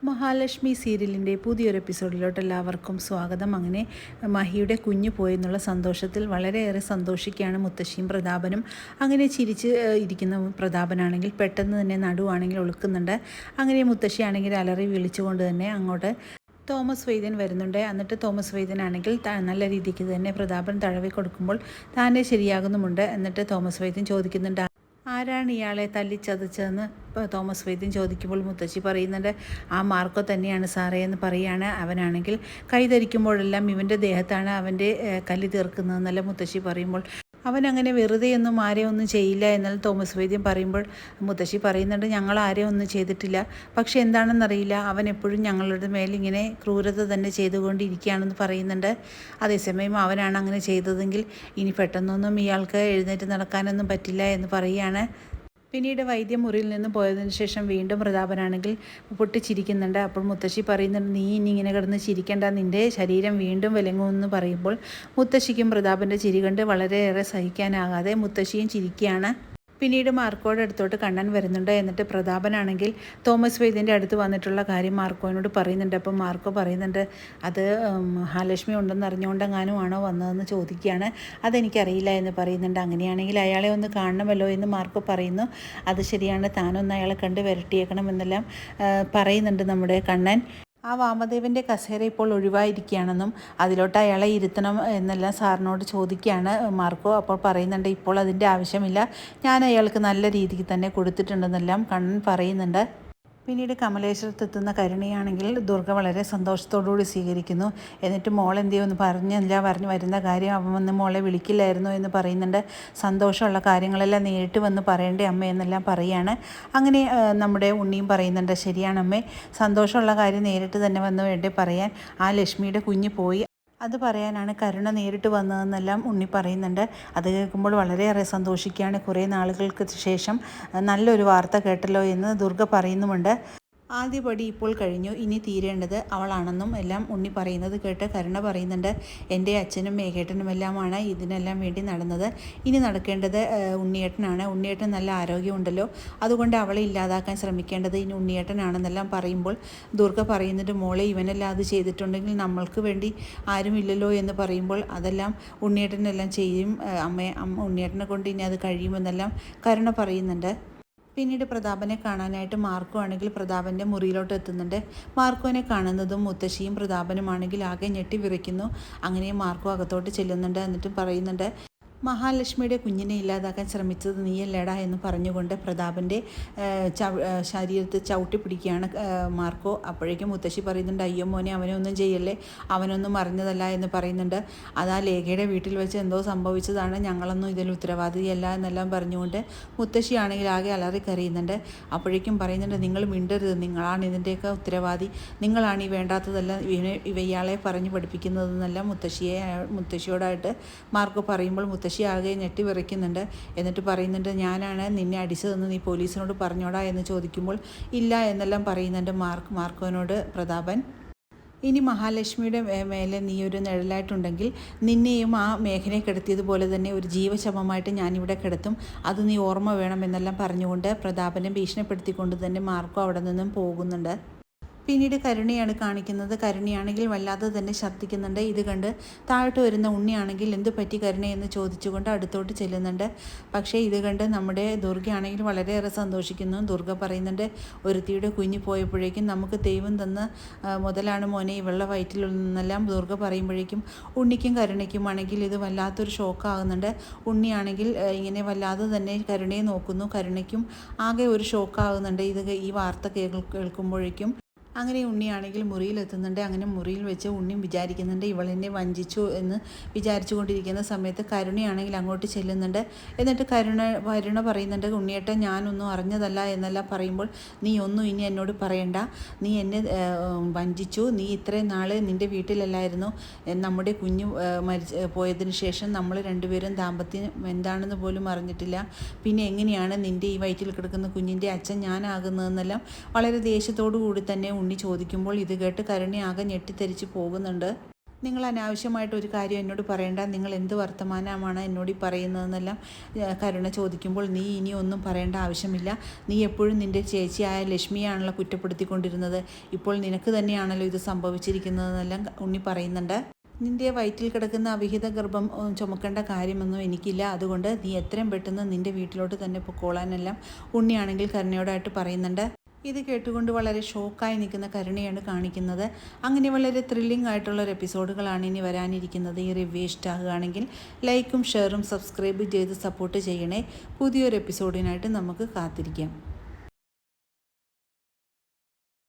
മഹാലക്ഷ്മി സീരിയലിൻ്റെ പുതിയൊരു എപ്പിസോഡിലോട്ട് എല്ലാവർക്കും സ്വാഗതം. അങ്ങനെ മഹിയുടെ കുഞ്ഞു പോയെന്നുള്ള സന്തോഷത്തിൽ വളരെയേറെ സന്തോഷിക്കുകയാണ് മുത്തശ്ശിയും പ്രതാപനും. അങ്ങനെ ചിരിച്ച് ഇരിക്കുന്ന പ്രതാപനാണെങ്കിൽ പെട്ടെന്ന് തന്നെ നടുവാണെങ്കിൽ ഒളുക്കുന്നുണ്ട്. അങ്ങനെ മുത്തശ്ശിയാണെങ്കിൽ അലറി വിളിച്ചുകൊണ്ട് തന്നെ അങ്ങോട്ട് തോമസ് വൈദ്യൻ വരുന്നുണ്ട്. എന്നിട്ട് തോമസ് വൈദ്യനാണെങ്കിൽ നല്ല രീതിക്ക് തന്നെ പ്രതാപൻ തഴവി കൊടുക്കുമ്പോൾ താനെ ശരിയാകുന്നുമുണ്ട്. എന്നിട്ട് തോമസ് വൈദ്യൻ ചോദിക്കുന്നുണ്ട്, ആരാണ് ഇയാളെ തല്ലിച്ചതച്ചതെന്ന് തോമസ് വൈദ്യൻ ചോദിക്കുമ്പോൾ മുത്തശ്ശി പറയുന്നുണ്ട്, ആ മാർക്കോ തന്നെയാണ് സാറേ എന്ന് പറയുകയാണ്. അവനാണെങ്കിൽ കൈ ധരിക്കുമ്പോഴെല്ലാം ഇവൻ്റെ ദേഹത്താണ് അവൻ്റെ കല്ല് തീർക്കുന്നതെന്നല്ല മുത്തശ്ശി പറയുമ്പോൾ, അവനങ്ങനെ വെറുതെയൊന്നും ആരെയും ഒന്നും ചെയ്യില്ല എന്നാൽ തോമസ് വൈദ്യൻ പറയുമ്പോൾ മുത്തശ്ശി പറയുന്നുണ്ട്, ഞങ്ങൾ ആരെയും ഒന്നും ചെയ്തിട്ടില്ല, പക്ഷേ എന്താണെന്നറിയില്ല, അവൻ എപ്പോഴും ഞങ്ങളുടെ മേലിങ്ങനെ ക്രൂരത തന്നെ ചെയ്തുകൊണ്ടിരിക്കുകയാണെന്ന് പറയുന്നുണ്ട്. അതേസമയം അവനാണ് അങ്ങനെ ചെയ്തതെങ്കിൽ ഇനി പെട്ടെന്നൊന്നും ഇയാൾക്ക് എഴുന്നേറ്റ് നടക്കാനൊന്നും പറ്റില്ല എന്ന് പറയുകയാണ്. പിന്നീട് വൈദ്യമുറിയിൽ നിന്ന് പോയതിനു ശേഷം വീണ്ടും പ്രതാപനാണെങ്കിൽ പൊട്ടിച്ചിരിക്കുന്നുണ്ട്. അപ്പോൾ മുത്തശ്ശി പറയുന്നുണ്ട്, നീ ഇനി ഇങ്ങനെ കിടന്ന് ചിരിക്കേണ്ട, നിൻ്റെ ശരീരം വീണ്ടും വിലങ്ങുമെന്ന് പറയുമ്പോൾ മുത്തശ്ശിക്കും പ്രതാപൻ്റെ ചിരി കണ്ട് വളരെയേറെ സഹിക്കാനാകാതെ മുത്തശ്ശിയും ചിരിക്കുകയാണ്. പിന്നീട് മാർക്കോയുടെ അടുത്തോട്ട് കണ്ണൻ വരുന്നുണ്ട്. എന്നിട്ട് പ്രതാപനാണെങ്കിൽ തോമസ് വൈദ്യൻ്റെ അടുത്ത് വന്നിട്ടുള്ള കാര്യം മാർക്കോനോട് പറയുന്നുണ്ട്. അപ്പം മാർക്കോ പറയുന്നുണ്ട്, അത് മഹാലക്ഷ്മി ഉണ്ടെന്ന് അറിഞ്ഞുകൊണ്ടെങ്ങാനും ആണോ വന്നതെന്ന് ചോദിക്കുകയാണ്. അതെനിക്കറിയില്ല എന്ന് പറയുന്നുണ്ട്. അങ്ങനെയാണെങ്കിൽ അയാളെ ഒന്ന് കാണണമല്ലോ എന്ന് മാർക്കോ പറയുന്നു. അത് ശരിയാണ്, താനൊന്ന് അയാളെ കണ്ട് വരട്ടിയേക്കണം എന്നെല്ലാം പറയുന്നുണ്ട് നമ്മുടെ കണ്ണൻ. ആ വാമദേവൻ്റെ കസേര ഇപ്പോൾ ഒഴിവായിരിക്കുകയാണെന്നും അതിലോട്ട് അയാളെ ഇരുത്തണം എന്നെല്ലാം സാറിനോട് ചോദിക്കുകയാണ് മാർക്കോ. അപ്പോൾ പറയുന്നുണ്ട്, ഇപ്പോൾ അതിൻ്റെ ആവശ്യമില്ല, ഞാൻ അയാൾക്ക് നല്ല രീതിക്ക് തന്നെ കൊടുത്തിട്ടുണ്ടെന്നെല്ലാം കണ്ണൻ പറയുന്നുണ്ട്. പിന്നീട് കമലേശ്വരത്തെത്തുന്ന കരുണയാണെങ്കിൽ ദുർഗ വളരെ സന്തോഷത്തോടുകൂടി സ്വീകരിക്കുന്നു. എന്നിട്ട് മോൾ എന്തെയൊന്ന് പറഞ്ഞ് വരുന്ന കാര്യം അവൻ വന്ന് മോളെ വിളിക്കില്ലായിരുന്നു എന്ന് പറയുന്നുണ്ട്. സന്തോഷമുള്ള കാര്യങ്ങളെല്ലാം നേരിട്ട് വന്ന് പറയേണ്ടേ അമ്മ എന്നെല്ലാം പറയുകയാണ്. അങ്ങനെ നമ്മുടെ ഉണ്ണിയും പറയുന്നുണ്ട്, ശരിയാണ് അമ്മേ, സന്തോഷമുള്ള കാര്യം നേരിട്ട് തന്നെ വന്ന് വേണ്ടേ പറയാൻ, ആ ലക്ഷ്മിയുടെ കുഞ്ഞ് പോയി, അത് പറയാനാണ് കരുണ നേരിട്ട് വന്നതെന്നെല്ലാം ഉണ്ണി പറയുന്നുണ്ട്. അത് കേൾക്കുമ്പോൾ വളരെയേറെ സന്തോഷിക്കുകയാണ്. കുറേ നാളുകൾക്ക് ശേഷം നല്ലൊരു വാർത്ത കേട്ടല്ലോ എന്ന് ദുർഗ പറയുന്നുമുണ്ട്. ആദ്യപടി ഇപ്പോൾ കഴിഞ്ഞു, ഇനി തീരേണ്ടത് അവളാണെന്നും എല്ലാം ഉണ്ണി പറയുന്നത് കേട്ട് കരുണ പറയുന്നുണ്ട്, എൻ്റെ അച്ഛനും മേഘേട്ടനുമെല്ലാമാണ് ഇതിനെല്ലാം വേണ്ടി നടന്നത്, ഇനി നടക്കേണ്ടത് ഉണ്ണിയേട്ടനാണ്, ഉണ്ണിയേട്ടൻ നല്ല ആരോഗ്യമുണ്ടല്ലോ, അതുകൊണ്ട് അവളെ ഇല്ലാതാക്കാൻ ശ്രമിക്കേണ്ടത് ഇനി ഉണ്ണിയേട്ടനാണെന്നെല്ലാം പറയുമ്പോൾ ദുർഗ പറയുന്നുണ്ട്, മോളെ ഇവനെല്ലാം അത് ചെയ്തിട്ടുണ്ടെങ്കിൽ നമ്മൾക്ക് വേണ്ടി ആരുമില്ലല്ലോ എന്ന് പറയുമ്പോൾ, അതെല്ലാം ഉണ്ണിയേട്ടനെല്ലാം ചെയ്യും ഉണ്ണിയേട്ടനെ കൊണ്ട് ഇനി അത് കഴിയുമെന്നെല്ലാം കരുണ പറയുന്നുണ്ട്. പിന്നീട് പ്രതാപനെ കാണാനായിട്ട് മാർക്കോ ആണെങ്കിൽ പ്രതാപൻ്റെ മുറിയിലോട്ട് എത്തുന്നുണ്ട്. മാർക്കോനെ കാണുന്നതും മുത്തശ്ശിയും പ്രതാപനുമാണെങ്കിൽ ആകെ ഞെട്ടി വിറയ്ക്കുന്നു. അങ്ങനെ മാർക്കോ അകത്തോട്ട് ചെല്ലുന്നുണ്ട്. എന്നിട്ട് പറയുന്നുണ്ട്, മഹാലക്ഷ്മിയുടെ കുഞ്ഞിനെ ഇല്ലാതാക്കാൻ ശ്രമിച്ചത് നീയല്ലേടാ എന്ന് പറഞ്ഞുകൊണ്ട് പ്രതാപൻ്റെ ശരീരത്തിൽ ചവിട്ടി പിടിക്കുകയാണ് മാർക്കോ. അപ്പോഴേക്കും മുത്തശ്ശി പറയുന്നുണ്ട്, അയ്യോ മോനെ, അവനെ ഒന്നും ചെയ്യല്ലേ, അവനൊന്നും അറിഞ്ഞതല്ല എന്ന് പറയുന്നുണ്ട്. അതാ ലേഖയുടെ വീട്ടിൽ വെച്ച് എന്തോ സംഭവിച്ചതാണ്, ഞങ്ങളൊന്നും ഇതിൽ ഉത്തരവാദിയല്ല എന്നെല്ലാം പറഞ്ഞുകൊണ്ട് മുത്തശ്ശിയാണെങ്കിൽ ആകെ അലറിക്കറിയുന്നുണ്ട്. അപ്പോഴേക്കും പറയുന്നുണ്ട്, നിങ്ങൾ മിണ്ടരുത്, നിങ്ങളാണ് ഇതിൻ്റെയൊക്കെ ഉത്തരവാദി, നിങ്ങളാണ് ഈ വേണ്ടാത്തതെല്ലാം ഇയാളെ പറഞ്ഞു പഠിപ്പിക്കുന്നതെന്നെല്ലാം മുത്തശ്ശിയോടായിട്ട് മാർക്കോ പറയുമ്പോൾ മുത്തശ്ശി ആകെ ഞെട്ടി വിറയ്ക്കുന്നുണ്ട്. എന്നിട്ട് പറയുന്നുണ്ട്, ഞാനാണ് നിന്നെ അടിച്ചതെന്ന് നീ പോലീസിനോട് പറഞ്ഞോടാ എന്ന് ചോദിക്കുമ്പോൾ ഇല്ല എന്നെല്ലാം പറയുന്നുണ്ട് മാർക്കോനോട് പ്രതാപൻ. ഇനി മഹാലക്ഷ്മിയുടെ മേലെ നീ ഒരു നിഴലായിട്ടുണ്ടെങ്കിൽ നിന്നെയും ആ മേഘനെ കിടത്തിയതുപോലെ തന്നെ ഒരു ജീവശവമായിട്ട് ഞാനിവിടെ കിടത്തും, അത് നീ ഓർമ്മ വേണം എന്നെല്ലാം പറഞ്ഞുകൊണ്ട് പ്രതാപനെ ഭീഷണിപ്പെടുത്തിക്കൊണ്ട് തന്നെ മാർക്കോ അവിടെ നിന്നും പോകുന്നുണ്ട്. പിന്നീട് കരുണയാണ് കാണിക്കുന്നത്. കരുണയാണെങ്കിൽ വല്ലാതെ തന്നെ ഛർദ്ദിക്കുന്നുണ്ട്. ഇത് കണ്ട് താഴോട്ട് വരുന്ന ഉണ്ണിയാണെങ്കിൽ എന്തു പറ്റി കരുണയെന്ന് ചോദിച്ചുകൊണ്ട് അടുത്തോട്ട് ചെല്ലുന്നുണ്ട്. പക്ഷേ ഇത് കണ്ട് നമ്മുടെ ദുർഗയാണെങ്കിൽ വളരെയേറെ സന്തോഷിക്കുന്നു. ദുർഗ പറയുന്നുണ്ട്, ഒരുത്തിയുടെ കുഞ്ഞ് പോയപ്പോഴേക്കും നമുക്ക് ദൈവം തന്ന മുതലാണ് മോനെ ഇവളുടെ വയറ്റിൽ നിന്നെല്ലാം ദുർഗ പറയുമ്പോഴേക്കും ഉണ്ണിക്കും കരുണയ്ക്കുമാണെങ്കിൽ ഇത് വല്ലാത്തൊരു ഷോക്കാകുന്നുണ്ട്. ഉണ്ണിയാണെങ്കിൽ ഇങ്ങനെ വല്ലാതെ തന്നെ കരുണയെ നോക്കുന്നു. കരുണയ്ക്കും ആകെ ഒരു ഷോക്കാകുന്നുണ്ട് ഈ വാർത്ത കേൾക്കുമ്പോഴേക്കും. അങ്ങനെ ഉണ്ണിയാണെങ്കിൽ മുറിയിലെത്തുന്നുണ്ട്. അങ്ങനെ മുറിയിൽ വെച്ച് ഉണ്ണിയും വിചാരിക്കുന്നുണ്ട്, ഇവളെന്നെ വഞ്ചിച്ചു എന്ന് വിചാരിച്ചു കൊണ്ടിരിക്കുന്ന സമയത്ത് കരുണയാണെങ്കിൽ അങ്ങോട്ട് ചെല്ലുന്നുണ്ട്. എന്നിട്ട് കരുണ പറയുന്നുണ്ട്, ഉണ്ണിയേട്ടൻ ഞാനൊന്നും അറിഞ്ഞതല്ല എന്നെല്ലാം പറയുമ്പോൾ, നീ ഒന്നും ഇനി എന്നോട് പറയണ്ട, നീ എന്നെ വഞ്ചിച്ചു, നീ ഇത്രയും നാൾ നിൻ്റെ വീട്ടിലല്ലായിരുന്നു, നമ്മുടെ കുഞ്ഞ് പോയതിന് ശേഷം നമ്മൾ രണ്ടുപേരും ദാമ്പത്യം എന്താണെന്ന് പോലും അറിഞ്ഞിട്ടില്ല, പിന്നെ എങ്ങനെയാണ് നിൻ്റെ ഈ വയറ്റിൽ കിടക്കുന്ന കുഞ്ഞിൻ്റെ അച്ഛൻ ഞാനാകുന്നതെന്നെല്ലാം വളരെ ദേഷ്യത്തോടു കൂടി തന്നെ ഉണ്ണി ചോദിക്കുമ്പോൾ ഇത് കേട്ട് കരുണയാകെ ഞെട്ടിത്തെറിച്ച് പോകുന്നുണ്ട്. നിങ്ങൾ അനാവശ്യമായിട്ട് ഒരു കാര്യം എന്നോട് പറയേണ്ട, നിങ്ങൾ എന്ത് വർത്തമാനമാണ് എന്നോട് ഈ പറയുന്നതെന്നെല്ലാം കരുണ ചോദിക്കുമ്പോൾ, നീ ഇനി ഒന്നും പറയേണ്ട ആവശ്യമില്ല. നീ എപ്പോഴും നിൻ്റെ ചേച്ചിയായ ലക്ഷ്മിയാണല്ലോ കുറ്റപ്പെടുത്തിക്കൊണ്ടിരുന്നത്. ഇപ്പോൾ നിനക്ക് തന്നെയാണല്ലോ ഇത് സംഭവിച്ചിരിക്കുന്നതെന്നെല്ലാം ഉണ്ണി പറയുന്നുണ്ട്. നിൻ്റെ വയറ്റിൽ കിടക്കുന്ന അവിഹിത ഗർഭം ചുമക്കേണ്ട കാര്യമൊന്നും എനിക്കില്ല. അതുകൊണ്ട് നീ എത്രയും പെട്ടെന്ന് നിൻ്റെ വീട്ടിലോട്ട് തന്നെ പൊക്കോളാനെല്ലാം ഉണ്ണിയാണെങ്കിൽ കരുണയോടായിട്ട് പറയുന്നുണ്ട്. ഇത് കേട്ടുകൊണ്ട് വളരെ ഷോക്കായി നിൽക്കുന്ന കരുണയാണ് കാണിക്കുന്നത്. അങ്ങനെ വളരെ ത്രില്ലിംഗ് ആയിട്ടുള്ള ഒരു എപ്പിസോഡുകളാണ് ഇനി വരാനിരിക്കുന്നത്. ഈ റിവ്യൂ ഇഷ്ടമാകുകയാണെങ്കിൽ ലൈക്കും ഷെയറും സബ്സ്ക്രൈബ് ചെയ്ത് സപ്പോർട്ട് ചെയ്യണേ. പുതിയൊരു എപ്പിസോഡിനായിട്ട് നമുക്ക് കാത്തിരിക്കാം.